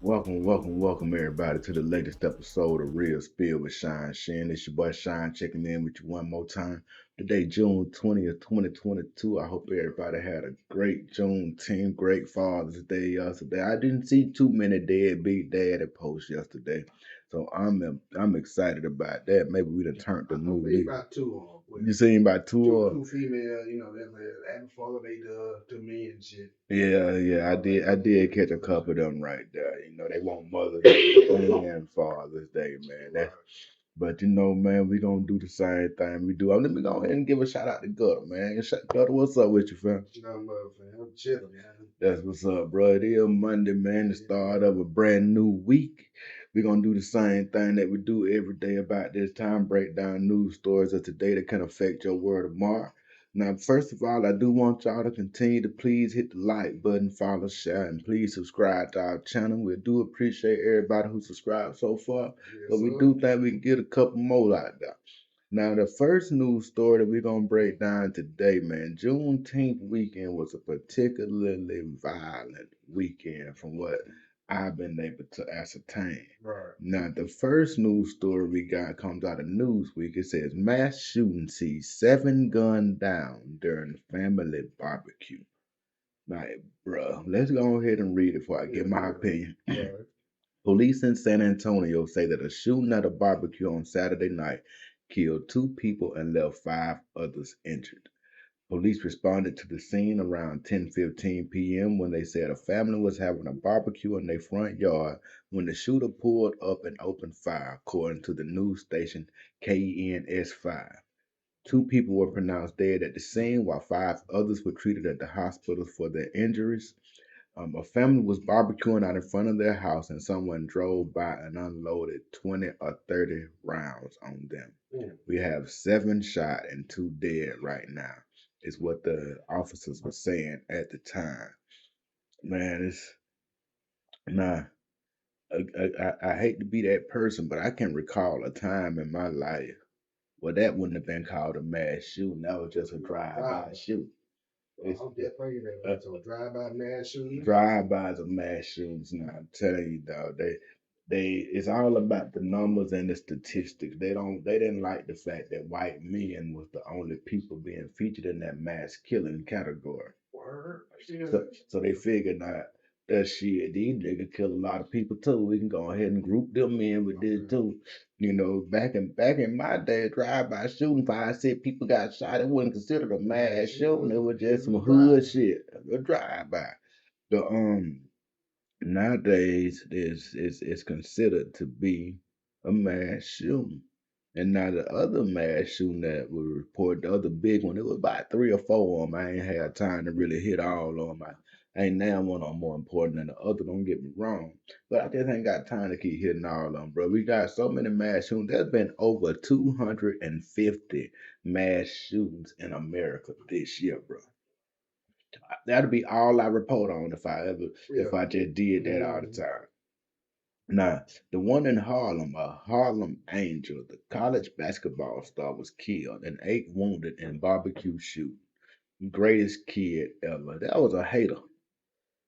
Welcome everybody to the latest episode of Real Spill with Shyne. It's your boy Shyne checking in with you one more time. Today, June 20th, 2022. I hope everybody had a great Juneteenth, great Father's Day yesterday. I didn't see too many deadbeat daddy posts yesterday. So I'm excited about that. Maybe we done turned the new leaf. About two You seen about two female, them having follow they to me and shit. Yeah, I did catch a couple of them right there. They want Mother's Day and Father's Day, man. But man, we gonna do the same thing we do. Let me go ahead and give a shout out to Gutta, man. Gutta, what's up with you, fam? Man. I'm chilling, man. That's what's up, bro. It is Monday, man, the start of a brand new week. We're gonna do the same thing that we do every day about this time, break down news stories of today that can affect your world tomorrow. Now, first of all, I do want y'all to continue to please hit the like button, follow, share, and please subscribe to our channel. We do appreciate everybody who subscribed so far, but we do think we can get a couple more out there. Now, the first news story that we're going to break down today, man, Juneteenth weekend was a particularly violent weekend from what I've been able to ascertain. Right. Now, the first news story we got comes out of Newsweek. It says, mass shooting sees 7 gunned down during family barbecue. Like, bro, let's go ahead and read it before I give my opinion. Right. Police in San Antonio say that a shooting at a barbecue on Saturday night killed 2 people and left 5 others injured. Police responded to the scene around 10:15 p.m. when they said a family was having a barbecue in their front yard when the shooter pulled up and opened fire, according to the news station KENS5. 2 people were pronounced dead at the scene, while 5 others were treated at the hospital for their injuries. A family was barbecuing out in front of their house, and someone drove by and unloaded 20 or 30 rounds on them. We have 7 shot and 2 dead right now, is what the officers were saying at the time. Man, it's nah. I hate to be that person, but I can recall a time in my life where that wouldn't have been called a mass shooting. That was just a drive-by shoot. I'm definitely so drive-by mass shooting. Drive-bys of mass shootings. Now I'm telling you, dog, it's all about the numbers and the statistics. They didn't like the fact that white men was the only people being featured in that mass killing category. Word. So they figured out that shit, these niggas kill a lot of people too. We can go ahead and group them in with this too. Back in my day, drive-by shooting, 5, 6 people got shot. It wasn't considered a mass shooting. It was just some hood shit, a drive-by. The Nowadays it's considered to be a mass shooting. And now the other mass shooting that was reported, the other big one, it was about 3 or 4 of them. I ain't had time to really hit all of them. I ain't now one on more important than the other. Don't get me wrong, but I just ain't got time to keep hitting all of them, bro. We got so many mass shootings. There's been over 250 mass shootings in America this year, bro. That'll be all I report on if I just did that all the time. Now, the one in Harlem, a Harlem Angel, the college basketball star, was killed and 8 wounded in barbecue shooting. Greatest kid ever. That was a hater.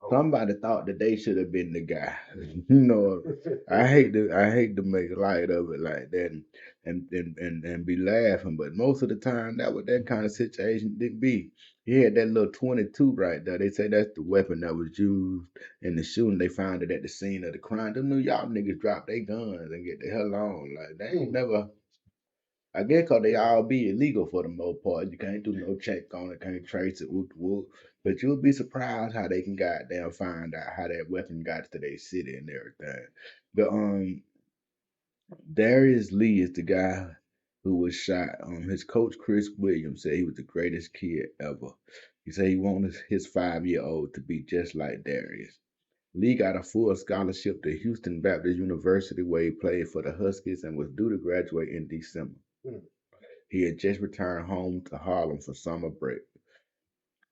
Somebody thought that they should have been the guy. you know, I hate to make light of it like that and be laughing, but most of the time that what that kind of situation did be. He had that little 22 right there. They say that's the weapon that was used in the shooting. They found it at the scene of the crime. Them New York niggas drop their guns and get the hell on. Like they ain't never. I guess 'cause they all be illegal for the most part. You can't do no check on it, can't trace it, whoop whoop. But you'll be surprised how they can goddamn find out how that weapon got to their city and everything. The Darius Lee is the guy who was shot. His coach Chris Williams said he was the greatest kid ever. He said he wanted his 5-year-old to be just like Darius. Lee got a full scholarship to Houston Baptist University where he played for the Huskies and was due to graduate in December. He had just returned home to Harlem for summer break.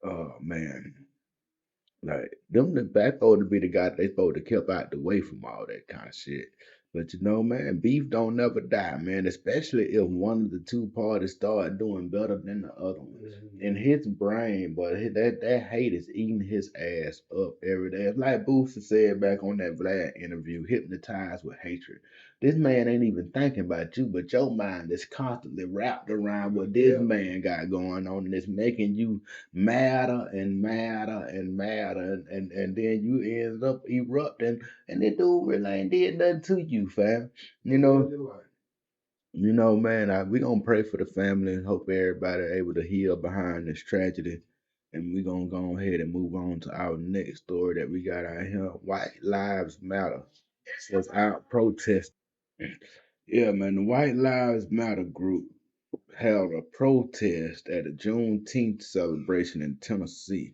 Oh man. Like them the back to be the guy that they supposed to kept out the way from all that kind of shit. But you know, man, beef don't never die, man. Especially if one of the two parties start doing better than the other one. In his brain, but that hate is eating his ass up every day. It's like Booster said back on that Vlad interview, hypnotized with hatred. This man ain't even thinking about you, but your mind is constantly wrapped around what this man got going on, and it's making you madder and madder and madder, and then you end up erupting, and this dude really ain't did nothing to you, fam. You know, man, we gonna pray for the family and hope everybody able to heal behind this tragedy. And we gonna go ahead and move on to our next story that we got out here. White Lives Matter was out protesting. Yeah, man, the White Lives Matter group held a protest at a Juneteenth celebration in Tennessee.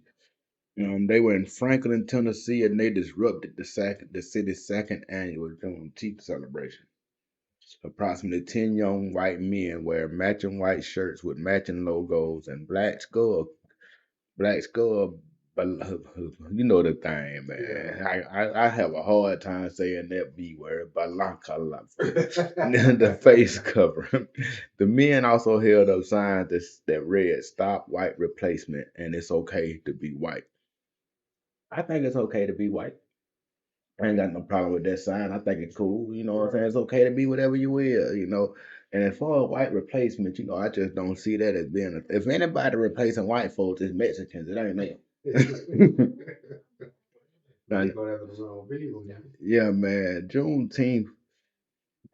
They were in Franklin, Tennessee, and they disrupted the city's second annual Juneteenth celebration. Approximately 10 young white men wear matching white shirts with matching logos and black skull, you know the thing, man. Yeah. I have a hard time saying that B word, balakala, the face cover. The men also held up signs that read "Stop White Replacement" and "It's okay to be white." I think it's okay to be white. I ain't got no problem with that sign. I think it's cool. You know what I'm saying? It's okay to be whatever you will, you know. And as far as white replacement, you know, I just don't see that as being if anybody replacing white folks, it's Mexicans. It ain't me. Now, yeah, man. Juneteenth,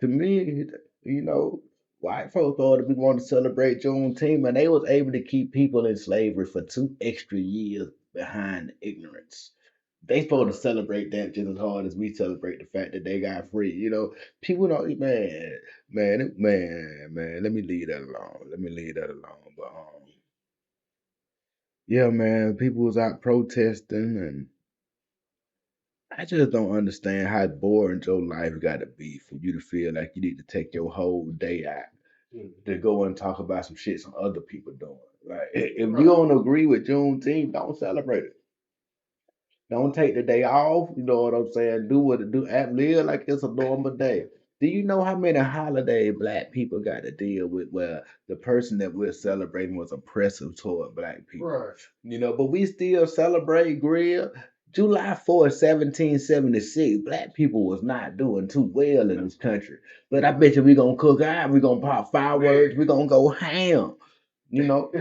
to me, you know, white folks ought to be wanting to celebrate Juneteenth, and they was able to keep people in slavery for 2 extra years behind ignorance. They supposed to celebrate that just as hard as we celebrate the fact that they got free. You know, people don't, man. Let me leave that alone. Let me leave that alone. But yeah, man, people was out protesting, and I just don't understand how boring your life got to be for you to feel like you need to take your whole day out to go and talk about some shit some other people doing. Like, if you don't agree with Juneteenth, don't celebrate it. Don't take the day off. You know what I'm saying? Do what it do. Act live like it's a normal day. Do you know how many holiday black people got to deal with where the person that we're celebrating was oppressive toward black people? Right. You know, but we still celebrate grill. July 4th, 1776, black people was not doing too well in this country. But I bet you we gonna cook out, we gonna pop fireworks, we gonna go ham. You know,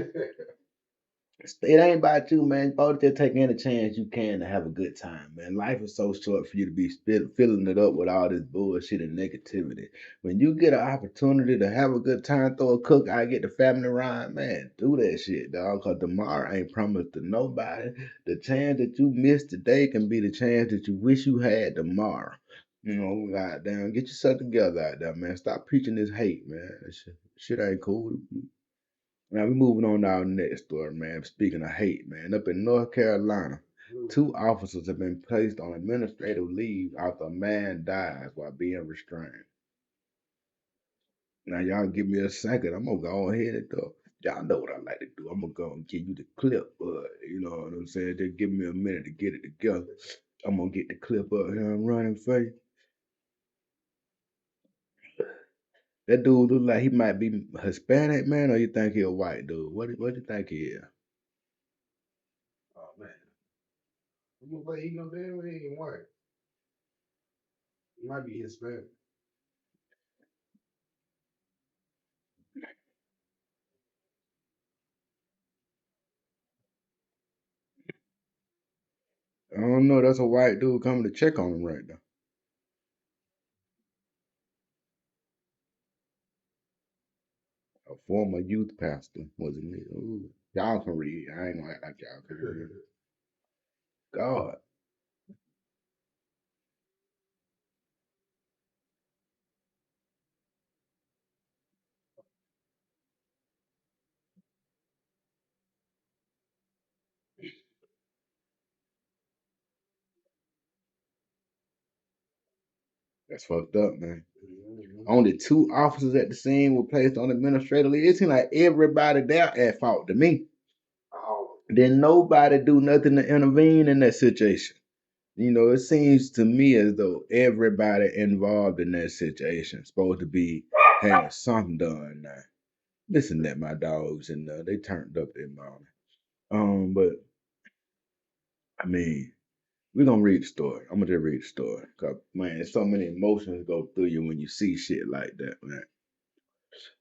it ain't about you, man. You ought to just take any chance you can to have a good time, man. Life is so short for you to be filling it up with all this bullshit and negativity. When you get an opportunity to have a good time, throw a cook, I get the family around, man, do that shit, dog. Cause tomorrow ain't promised to nobody. The chance that you miss today can be the chance that you wish you had tomorrow. You know, goddamn, get yourself together out there, man. Stop preaching this hate, man. That shit ain't cool. Now we moving on to our next story, man. Speaking of hate, man, up in North Carolina, 2 officers have been placed on administrative leave after a man dies while being restrained. Now y'all give me a second. I'm gonna go ahead and go. Y'all know what I like to do. I'm gonna go and give you the clip, but you know what I'm saying. Just give me a minute to get it together. I'm gonna get the clip up here and running for you. That dude look like he might be Hispanic, man, or you think he a white dude? What do you think he is? Oh man, I'm gonna play. He no damn way he ain't white. He might be Hispanic. I don't know. That's a white dude coming to check on him right now. A former youth pastor, wasn't it? Ooh. Y'all can read. I ain't gonna act like y'all can read. God, that's fucked up, man. Only 2 officers at the scene were placed on administrative leave. It seemed like everybody there at fault to me. Oh, Didn't nobody do nothing to intervene in that situation. It seems to me as though everybody involved in that situation supposed to be having something done now. Listen, that my dogs and they turned up their morning. But I mean, we're gonna read the story. I'm gonna just read the story. Cause man, so many emotions go through you when you see shit like that, man.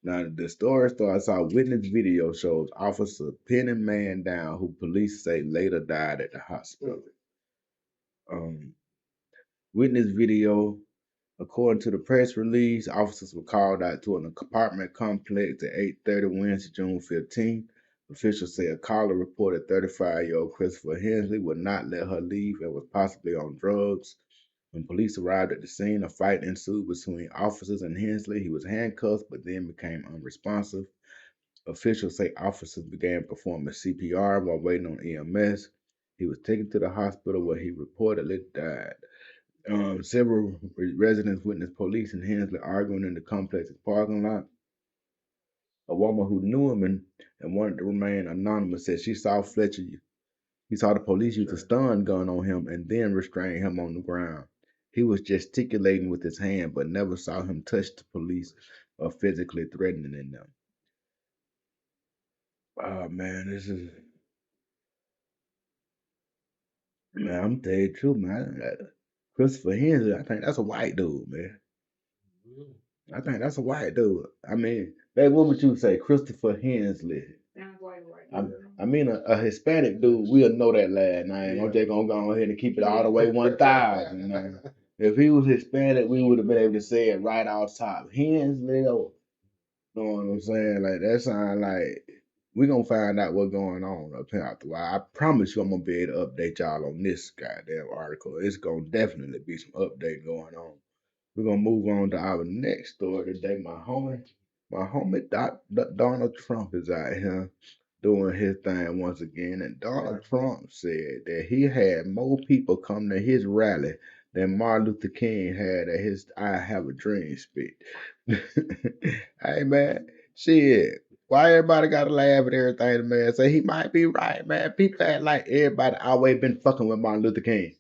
Now the story starts out. Witness video shows officer pinning man down who police say later died at the hospital. Um, Witness video. According to the press release, officers were called out to an apartment complex at 8:30 Wednesday, June 15th. Officials say a caller reported 35-year-old Christopher Hensley would not let her leave and was possibly on drugs. When police arrived at the scene, a fight ensued between officers and Hensley. He was handcuffed but then became unresponsive. Officials say officers began performing CPR while waiting on EMS. He was taken to the hospital where he reportedly died. Several residents witnessed police and Hensley arguing in the complex's parking lot. A woman who knew him and wanted to remain anonymous said she saw Fletcher. He saw the police use a stun gun on him and then restrain him on the ground. He was gesticulating with his hand, but never saw him touch the police or physically threatening them. Oh man, this is man. I'm telling you the truth, man. Christopher Hensley, I think that's a white dude, man. I think that's a white dude. I mean, babe, what would you say, Christopher Hensley? I, I mean, a Hispanic dude, we'll know that last name. I'm just gonna go ahead and keep it all the way 1,000. Man. If he was Hispanic, we would have been able to say it right off top. Hensley, though. Know what I'm saying? Like that sound like we gonna find out what's going on up here after a while. I promise you, I'm gonna be able to update y'all on this goddamn article. It's gonna definitely be some update going on. We're gonna move on to our next story today. My homie Donald Trump is out here doing his thing once again, and Donald Trump said that he had more people come to his rally than Martin Luther King had at his "I Have a Dream" speech. Hey man, shit. Why everybody gotta laugh at everything the man say? He might be right, man. People act like everybody always been fucking with Martin Luther King.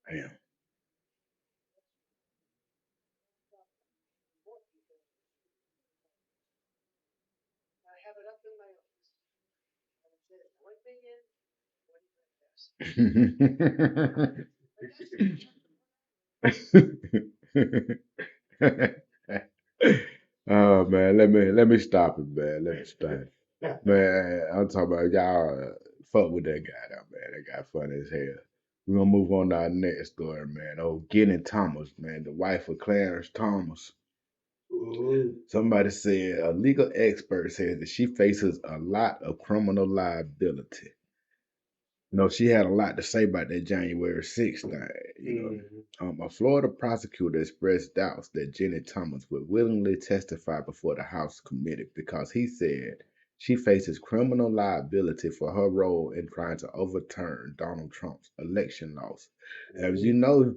Damn. Oh man, let me stop it, man. Let me stop it. Man, I'm talking about y'all fuck with that guy though, man. That guy funny as hell. We're gonna move on to our next story, man. Oh, Glenn Thomas, man, the wife of Clarence Thomas. Somebody said a legal expert says that she faces a lot of criminal liability. She had a lot to say about that January 6th thing. A Florida prosecutor expressed doubts that Jenny Thomas would willingly testify before the House committee because he said she faces criminal liability for her role in trying to overturn Donald Trump's election loss. As you know,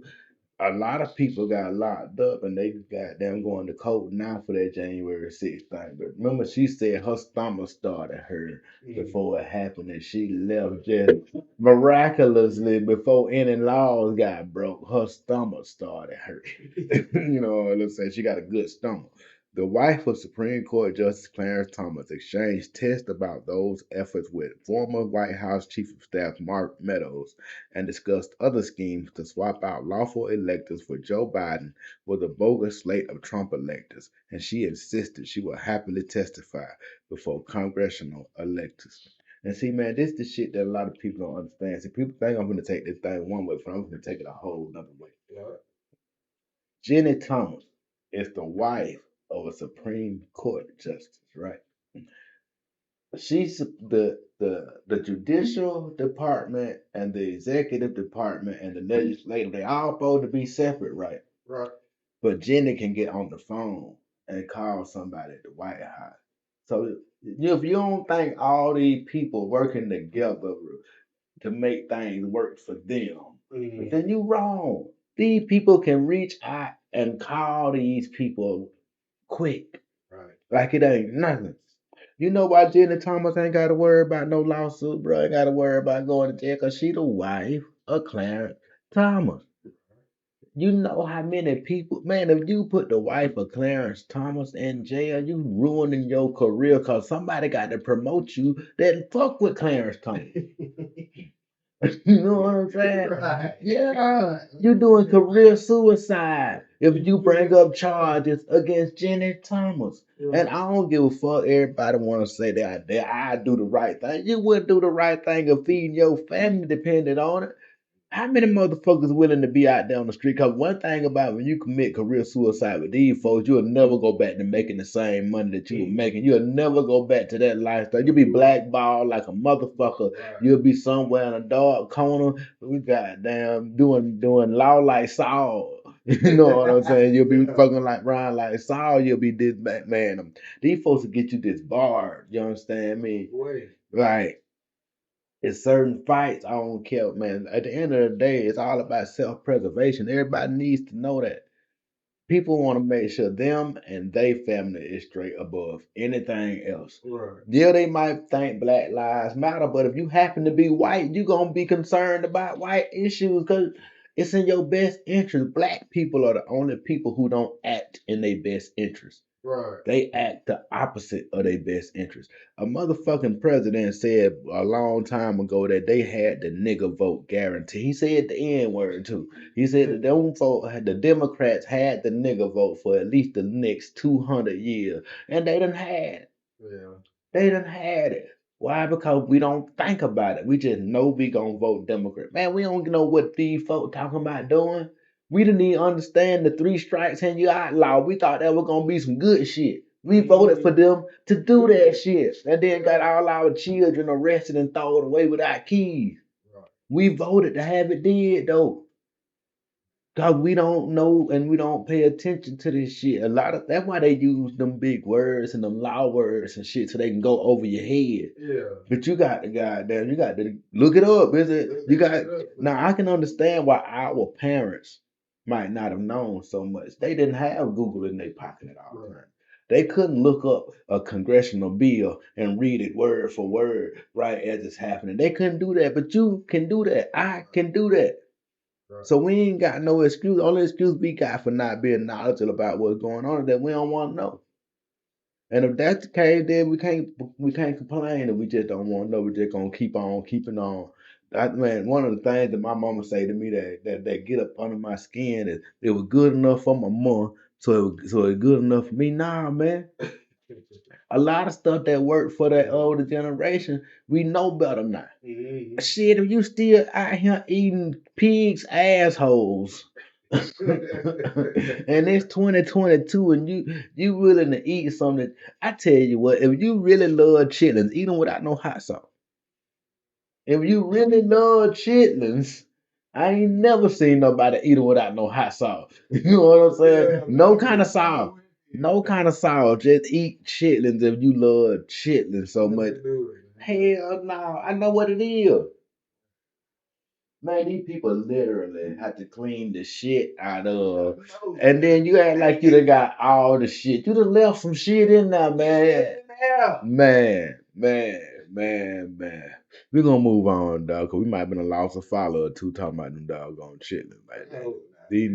a lot of people got locked up and they got them going to court now for that January 6th thing. But remember, she said her stomach started hurt before it happened and she left just miraculously before any laws got broke. Her stomach started hurting. You know what I'm saying? She got a good stomach. The wife of Supreme Court Justice Clarence Thomas exchanged tests about those efforts with former White House Chief of Staff Mark Meadows and discussed other schemes to swap out lawful electors for Joe Biden with a bogus slate of Trump electors, and she insisted she would happily testify before congressional electors. And see, man, this is the shit that a lot of people don't understand. See, people think I'm going to take this thing one way, but I'm going to take it a whole other way. Jenny Thomas is the wife of a Supreme Court justice, right? she's the judicial department and the executive department and the legislative. They all supposed to be separate, right? Right. But Jenny can get on the phone and call somebody at the White House. So if you don't think all these people working together to make things work for them, then you wrong. These people can reach out and call these people quick. Right. Like it ain't nothing. You know why Jenny Thomas ain't got to worry about no lawsuit, bro? Ain't got to worry about going to jail because she the wife of Clarence Thomas. You know how many people, man, if you put the wife of Clarence Thomas in jail, you ruining your career because somebody got to promote you that fuck with Clarence Thomas. You know what I'm saying? Right. Yeah, you doing career suicide if you bring up charges against Jenny Thomas. And I don't give a fuck. Everybody want to say that I do the right thing. You wouldn't do the right thing if feeding your family depended on it. How many motherfuckers willing to be out there on the street? Cause one thing about when you commit career suicide with these folks, you'll never go back to making the same money that you were making. You'll never go back to that lifestyle. You'll be blackballed like a motherfucker. You'll be somewhere in a dark corner. We goddamn doing law like Saul. You know what I'm saying? You'll be fucking like Ryan like Saul. You'll be this man. These folks will get you disbarred. You understand me? Right. It's certain fights I don't care, man. At the end of the day, it's all about self-preservation. Everybody needs to know that. People want to make sure them and their family is straight above anything else. Right. Yeah, they might think Black Lives Matter, but if you happen to be white, you're gonna be concerned about white issues because it's in your best interest. Black people are the only people who don't act in their best interest. Right. They act the opposite of their best interest. A motherfucking president said a long time ago that they had the nigger vote guarantee. He said the N word too. He said that the Democrats had the nigger vote for at least the next 200 years. And they done had it. Yeah. They done had it. Why? Because we don't think about it. We just know we gonna vote Democrat. Man, we don't know what these folk talking about doing. We didn't even understand the three strikes and you outlaw. We thought that was gonna be some good shit. We voted for them to do that shit. And then got all our children arrested and thrown away without keys. We voted to have it did though. Cause we don't know and we don't pay attention to this shit. A lot of that's why they use them big words and them loud words and shit so they can go over your head. Yeah. But you got to goddamn, you got to look it up. Is it you got now? I can understand why our parents might not have known so much. They didn't have Google in their pocket at all times. They couldn't look up a congressional bill and read it word for word right as it's happening. They couldn't do that, but you can do that. I can do that. So we ain't got no excuse. Only excuse we got for not being knowledgeable about what's going on is that we don't want to know. And if that's the case, then we can't complain if we just don't want to know. We're just gonna keep on keeping on. Man, one of the things that my mama say to me that get up under my skin is it was good enough for my mom, so it's good enough for me. Nah, man. A lot of stuff that worked for that older generation, we know better now. Shit, if you still out here eating pigs' assholes, and it's 2022, and you willing to eat something, I tell you what, if you really love chitlins, eat them without no hot sauce. If you really love chitlins, I ain't never seen nobody eat them without no hot sauce. You know what I'm saying? Yeah, No kind of sauce. No kind of sauce. Just eat chitlins if you love chitlins so much. Hell no, I know what it is. Man, these people literally have to clean the shit out of. And then you act like you done got all the shit. You done left some shit in there, man. Man. We're gonna move on, dog, because we might have been a loss of follower or two talking about them doggone chitlins, man. These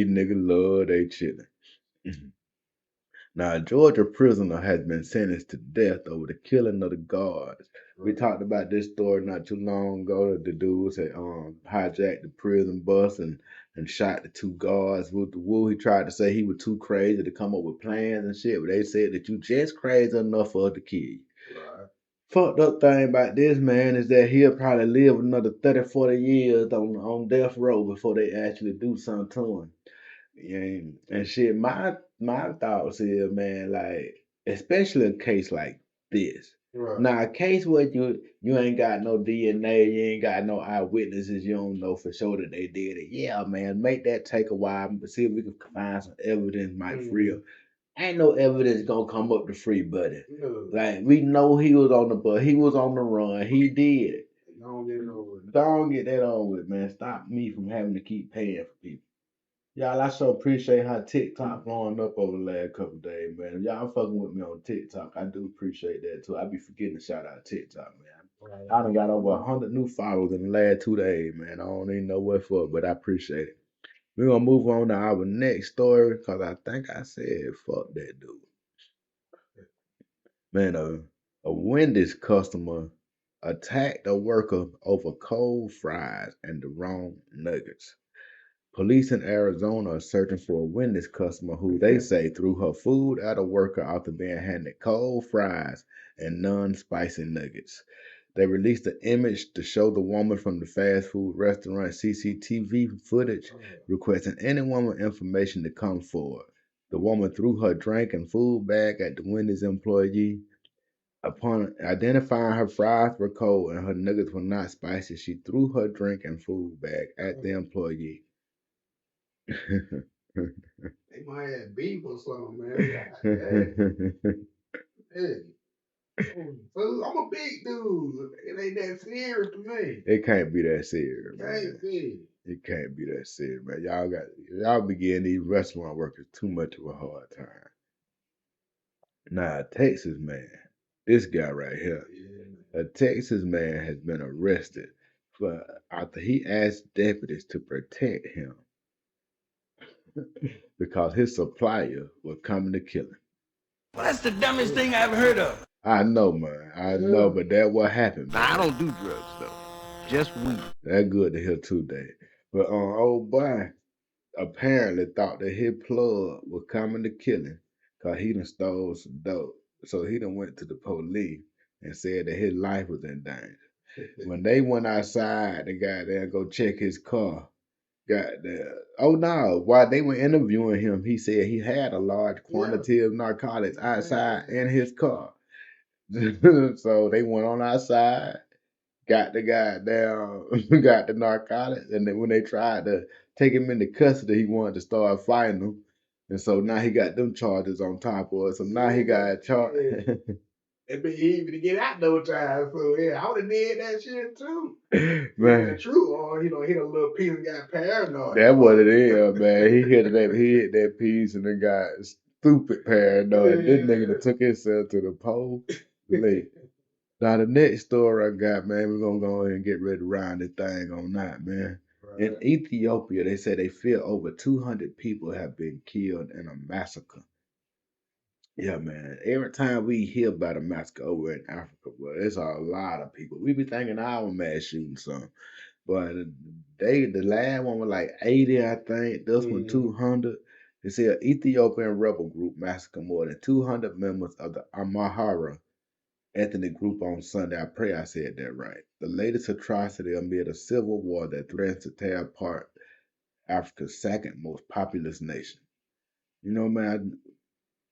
niggas love they chitlins. Now, a Georgia prisoner has been sentenced to death over the killing of the guards. We talked about this story not too long ago. The dudes had hijacked the prison bus and shot the two guards with the woo. He tried to say he was too crazy to come up with plans and shit, but they said that you just crazy enough for us to kill you. Right. Fucked up thing about this man is that he'll probably live another 30, 40 years on death row before they actually do something to him. And shit, my thoughts is, man, like, especially a case like this. Right. Now, a case where you ain't got no DNA, you ain't got no eyewitnesses, you don't know for sure that they did it. Yeah, man, make that take a while, but see if we can find some evidence might free up. Ain't no evidence gonna come up to free Buddy. No. Like we know he was on the bus, he was on the run, he did it. Don't get it over with. Don't get that on with, man. Stop me from having to keep paying for people. Y'all, I so appreciate how TikTok blowing up over the last couple days, man. If y'all fucking with me on TikTok, I do appreciate that too. I be forgetting to shout out TikTok, man. I done got over 100 new followers in the last 2 days, man. I don't even know what for, but I appreciate it. We're gonna move on to our next story because I think I said fuck that dude. Man, a Wendy's customer attacked a worker over cold fries and the wrong nuggets. Police in Arizona are searching for a Wendy's customer who they say threw her food at a worker after being handed cold fries and non-spicy nuggets. They released an image to show the woman from the fast food restaurant CCTV footage, requesting any woman information to come forward. The woman threw her drink and food bag at the Wendy's employee. Upon identifying her fries were cold and her nuggets were not spicy, she threw her drink and food bag at the employee. They might have beef or something, man. Hey. I'm a big dude. It ain't that serious to me. It can't be that serious, man. Can't be. It can't be that serious, man. Y'all be giving these restaurant workers too much of a hard time. Now, a Texas man, this guy right here, a Texas man has been arrested for after he asked deputies to protect him because his supplier was coming to kill him. Well, that's the dumbest thing I've heard of. I know, man. I know, but that what happened, man. Now, I don't do drugs, though. Just weed. That good to hear too, Dave. But old boy apparently thought that his plug was coming to kill him because he done stole some dope. So he done went to the police and said that his life was in danger. When they went outside, the guy there go check his car. Got there. Oh no! While they were interviewing him, he said he had a large quantity of narcotics outside in his car. So they went on outside, got the guy down, got the narcotics, and then when they tried to take him into custody, he wanted to start fighting them. And so now he got them charges on top of it. So now he got charged. It'd be easy to get out no time. So yeah, I would have did that shit too. Man, the truth, or hit a little piece and got paranoid. That's what it is, man. He hit that piece and then got stupid paranoid. This nigga that took himself to the pole. Now the next story I got, man, we're gonna go ahead and get ready to round this thing on that, man. Right. In Ethiopia, they say they feel over 200 people have been killed in a massacre. Yeah, man. Every time we hear about a massacre over in Africa, well, it's a lot of people. We be thinking our mass shooting some. But the last one was like 80, I think. This one 200. They say an Ethiopian rebel group massacred more than 200 members of the Amhara ethnic group on Sunday. I pray I said that right. The latest atrocity amid a civil war that threatens to tear apart Africa's second most populous nation. You know, man,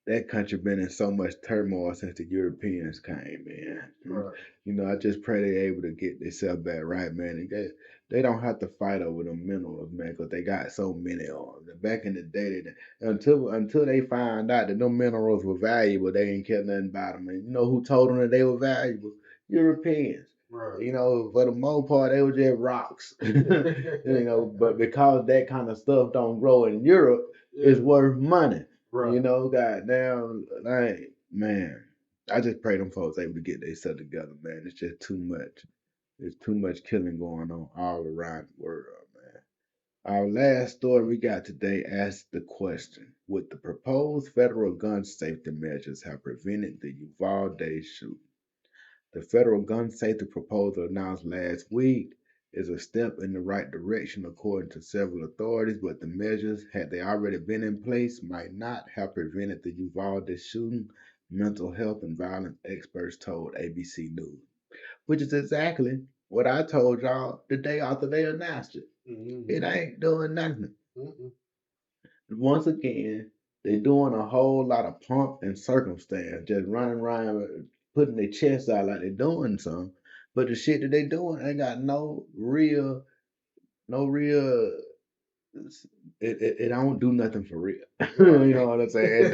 that country been in so much turmoil since the Europeans came in. Right. You know, I just pray they able to get themselves back right, man. And they don't have to fight over them minerals, man, because they got so many of them. Back in the day, until they find out that them minerals were valuable, they ain't care nothing about them. And you know who told them that they were valuable? Europeans. Right. You know, for the most part, they were just rocks. You know, but because that kind of stuff don't grow in Europe, it's worth money. Right. You know, goddamn, like, man, I just pray them folks able to get themselves together, man. It's just too much. There's too much killing going on all around the world, man. Our last story we got today asks the question: would the proposed federal gun safety measures have prevented the Uvalde shooting? The federal gun safety proposal announced last week is a step in the right direction according to several authorities, but the measures, had they already been in place, might not have prevented the Uvalde shooting, mental health and violence experts told ABC News, which is exactly what I told y'all the day after they announced it. Mm-hmm. It ain't doing nothing. Mm-mm. Once again, they're doing a whole lot of pomp and circumstance, just running around putting their chest out like they're doing something, but the shit that they doing ain't got no real. It don't do nothing for real. You know what I'm saying?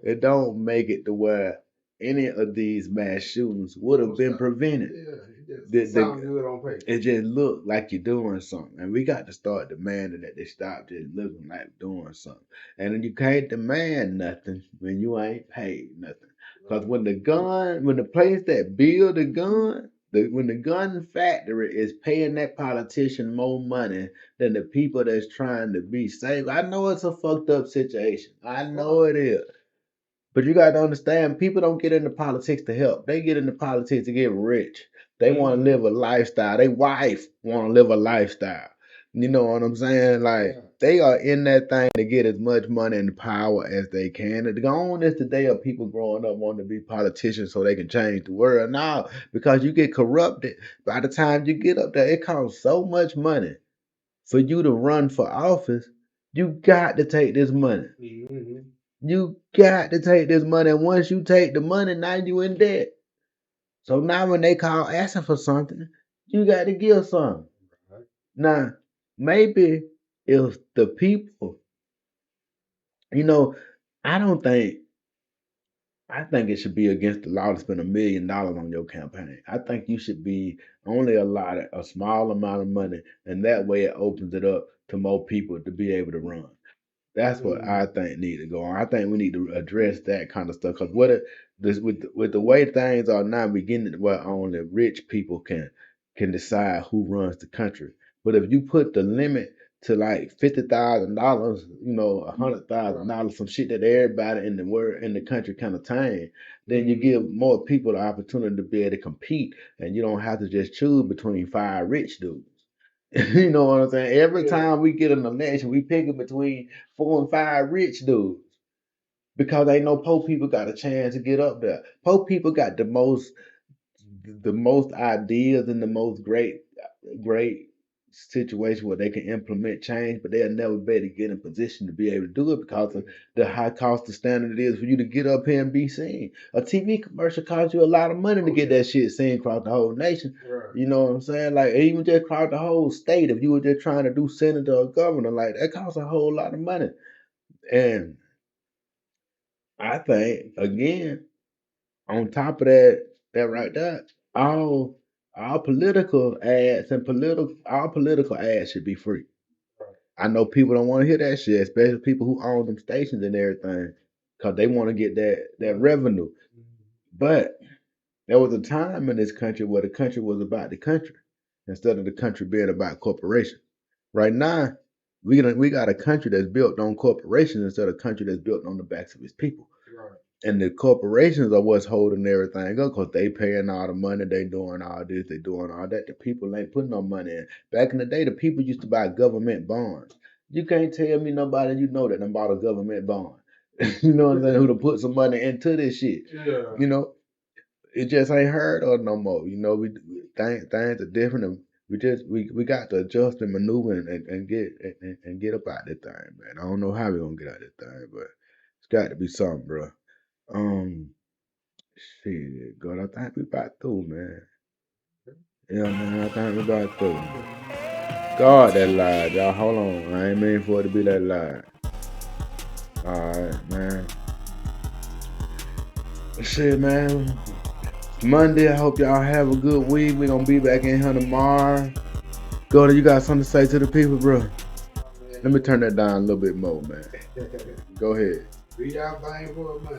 It don't make it to where any of these mass shootings would have been prevented. Yeah, it just sounds good on paper. It just look like you're doing something, and we got to start demanding that they stop just looking like doing something. And then you can't demand nothing when you ain't paid nothing. Because when the place that build the gun, when the gun factory is paying that politician more money than the people that's trying to be safe, I know it's a fucked up situation. I know it is. But you got to understand, people don't get into politics to help. They get into politics to get rich. They want to live a lifestyle. Their wife want to live a lifestyle. You know what I'm saying? Like, they are in that thing to get as much money and power as they can. And gone is the day of people growing up wanting to be politicians so they can change the world. Now, because you get corrupted, by the time you get up there, it costs so much money for you to run for office. You got to take this money. You got to take this money. And once you take the money, now you in debt. So now when they call asking for something, you got to give something. Now, maybe if the people, I think it should be against the law to spend $1 million on your campaign. I think you should be only allotted a small amount of money, and that way it opens it up to more people to be able to run. That's what I think need to go on. I think we need to address that kind of stuff because with the way things are now, we getting it where only rich people can decide who runs the country. But if you put the limit to like $50,000, $100,000, some shit that everybody in the country can attain, then you give more people the opportunity to be able to compete, and you don't have to just choose between 5 rich dudes. You know what I'm saying? Every time we get an election, we pick it between 4 and 5 rich dudes because they know poor people got a chance to get up there. Poor people got the most ideas and the most great situation where they can implement change, but they'll never be able to get in position to be able to do it because of the high cost of standard it is for you to get up here and be seen. A TV commercial costs you a lot of money to get that shit seen across the whole nation. Right. You know what I'm saying? Like even just across the whole state, if you were just trying to do senator or governor, like that costs a whole lot of money. And I think again, on top of that right there, all political ads and all political ads should be free. I know people don't want to hear that shit, especially people who own them stations and everything, because they want to get that revenue. But there was a time in this country where the country was about the country instead of the country being about corporations. Right now, we got a country that's built on corporations instead of a country that's built on the backs of its people. Right. And the corporations are what's holding everything up because they paying all the money, they doing all this, they doing all that. The people ain't putting no money in. Back in the day, the people used to buy government bonds. You can't tell me nobody you know that done bought a government bond. You know what I'm saying? Who to put some money into this shit. Yeah. You know, it just ain't heard of no more. You know, things are different, and we got to adjust and maneuver and get up out that thing, man. I don't know how we gonna get out that thing, but it's got to be something, bro. Shit, God, I think we about through, man. Yeah, man, I think we about through. God, that loud, y'all. Hold on, I ain't mean for it to be that loud. All right, man. Shit, man. Monday, I hope y'all have a good week. We gonna be back in here tomorrow. God, you got something to say to the people, bro? Let me turn that down a little bit more, man. Go ahead. Do y'all thing for money,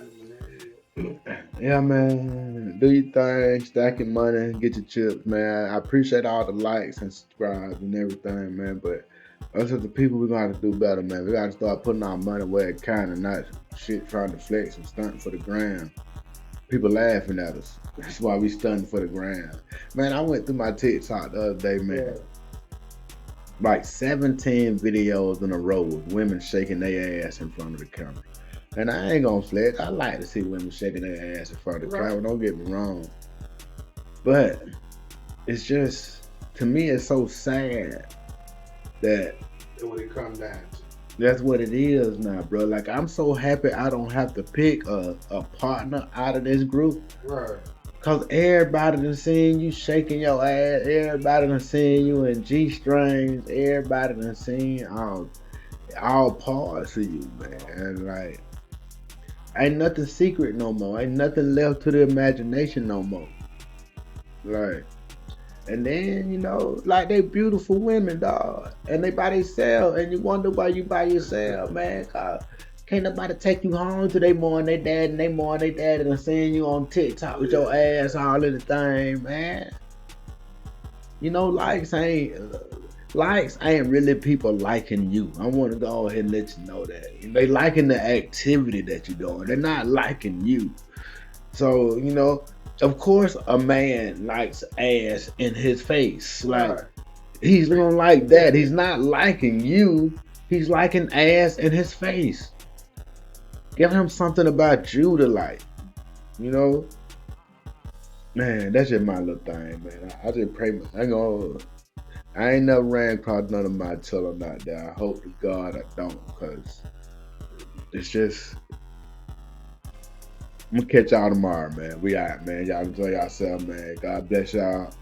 man. Yeah, man. Do your thing, stack your money, get your chips, man. I appreciate all the likes and subscribes and everything, man. But us as the people, we're gonna have to do better, man. We gotta start putting our money where it can and not shit trying to flex and stunt for the gram. People laughing at us. That's why we stunting for the gram. Man, I went through my TikTok the other day, man. Yeah. Like 17 videos in a row with women shaking their ass in front of the camera. And I ain't gonna flex. I like to see women shaking their ass in front of the camera. Don't get me wrong. But it's just, to me, it's so sad that when it comes down to. That's what it is now, bro. Like, I'm so happy I don't have to pick a partner out of this group. Right. Cause everybody done seen you shaking your ass. Everybody done seen you in G strings. Everybody done seen all parts of you, man. Like ain't nothing secret no more. Ain't nothing left to the imagination no more. Like and then, like they beautiful women, dog. And they by themselves. And you wonder why you by yourself, man. Cause can't nobody take you home to they mom and they dad and they mom and they dad and seeing you on TikTok with your ass all in the thing, man. Likes ain't really people liking you. I want to go ahead and let you know that. They liking the activity that you're doing. They're not liking you. So, of course a man likes ass in his face. Like Right. he's gonna like that. He's not liking you. He's liking ass in his face. Give him something about you to like. You know? Man, that's just my little thing, man. I just pray. I ain't never ran across none of my children out there. I hope to God I don't, because it's just. I'm gonna catch y'all tomorrow, man. We out, man. Y'all enjoy yourself, man. God bless y'all.